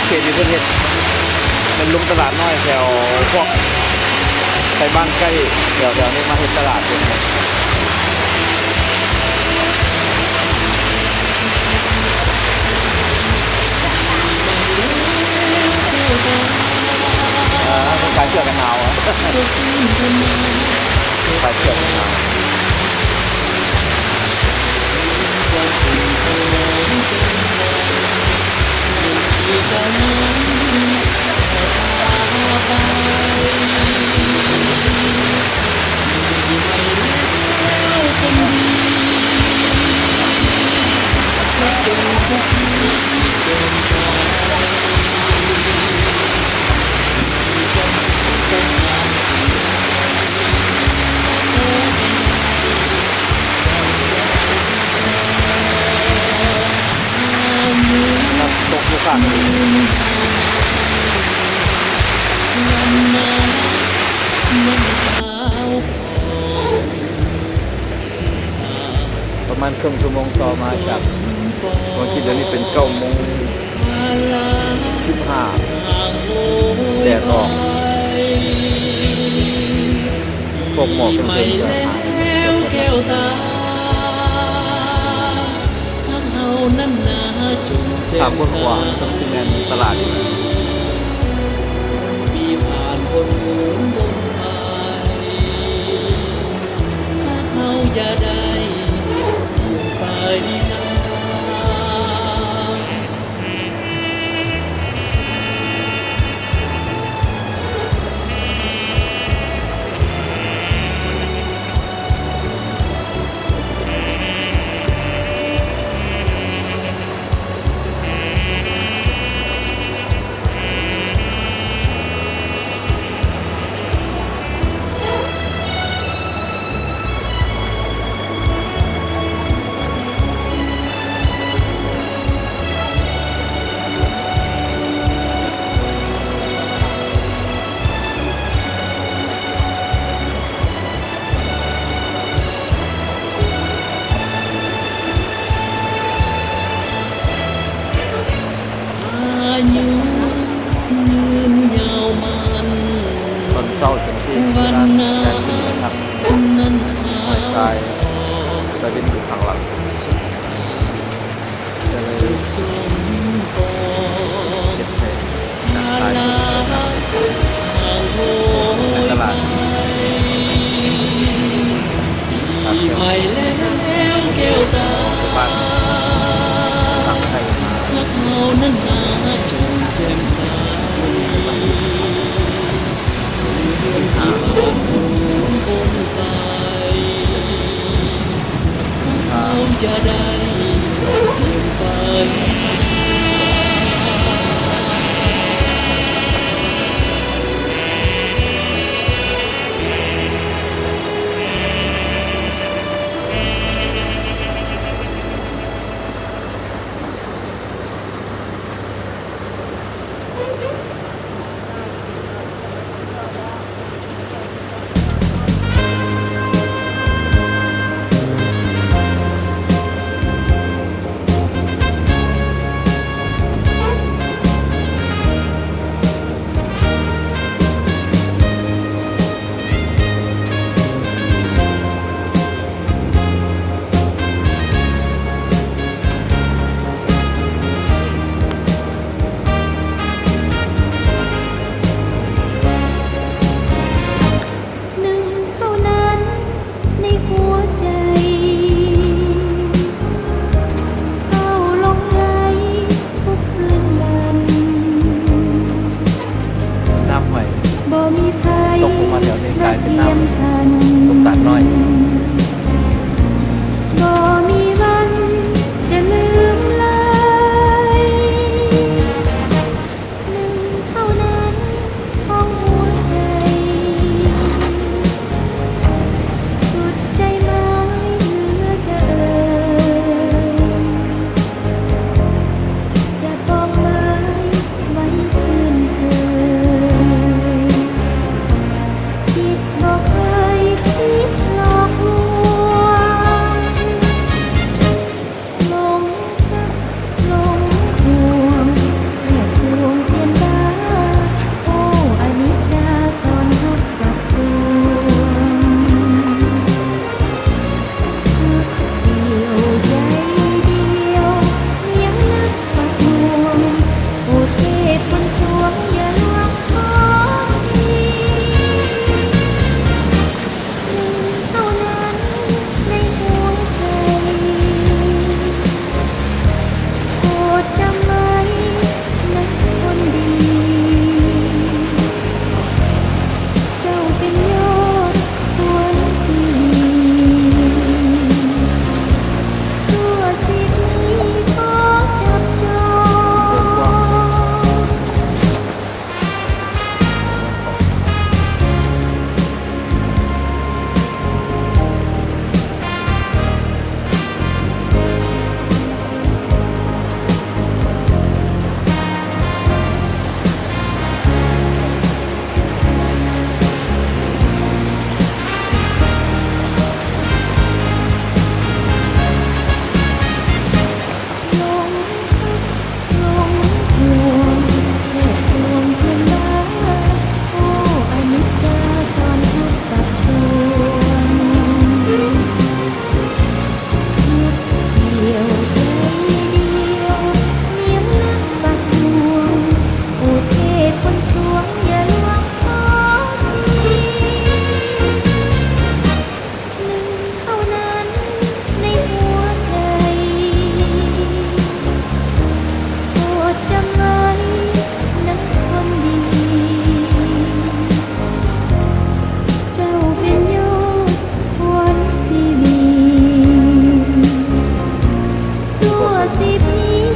เขตที่เพื่อนเห็ดเป็นลุงตลาดน้อยแถวพวกไปบ้านใกล้แถวนี้มาเห็ดตลาดเลยขายเสื้อกันหนาวอ่ะขายเสื้อกันหนาวตกลูกค้าประมาณครึ่งชั่วโมงต่อมาจากวันที่เดี๋ยวนี้เป็น9:15แดดออกพวกหมอกเป็นๆก็หายถามคนขวางต้องซีเมนตลาดอีกมีผ่านบนบนไปถ้าเขาจะได้อยู่ไปนะตอนเศร้าจนสิ้นเวลาแทนที่นะครับหอยทรายไปเป็นอยู่ข้างหลังจะเลยเจ็บแผลนักตายในตลาดบ้านทางไทยมาจะได้ไป สิบนี้